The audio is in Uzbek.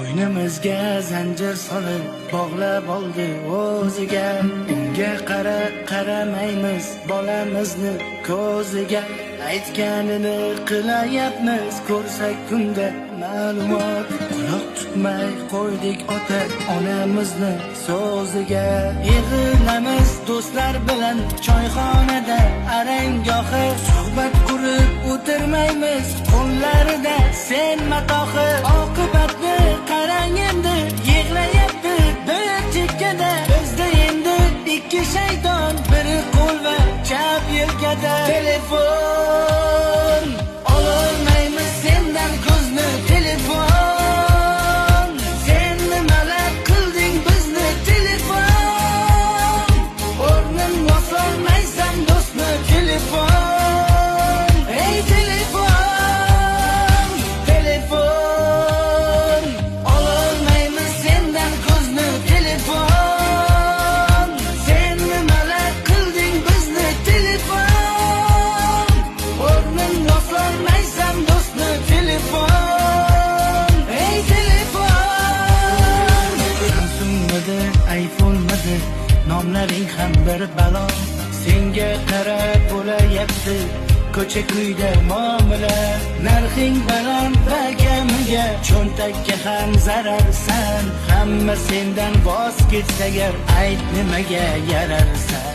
Bo'ynimizga zanjir solib bog'lab oldi o'ziga. Unga qaramaymiz bolamizni ko'ziga. Aytganini qilayapmiz ko'rsak kunda ma'lumot. Quloq tutmay qo'ydik ota onamizni so'ziga. Yig'ilamiz do'stlar bilan choyxonada arangohi. Suhbat qurib o'tirmaymiz qo'llarida sen matohi. Oqibatni qarang endi yig'layapti bir chekkada. Bizda endi ikki shayton, biri qo'l va chap yelkada. Telefon ololmaymiz sendan ko'zni. Telefon sen nimalar qilding bizni. Telefon o'rnin bosolmaysan do'stni. Telefon ey telefon. Telefon ololmaymiz sendan ko'zni. Telefon sen nimalar qilding bizni. Telefon o'rnin bosolmaysan do'stni. Telefon ey telefon. Samsungmidi iPhone'midi nomlaring ham bir balo. Senga qarab bo'layapti ko'cha kuyda muomala. Narxing baland va kamiga cho'ntakka ham zararsan. Hamma sendan voz kechsa agar ayt nimaga yararsan.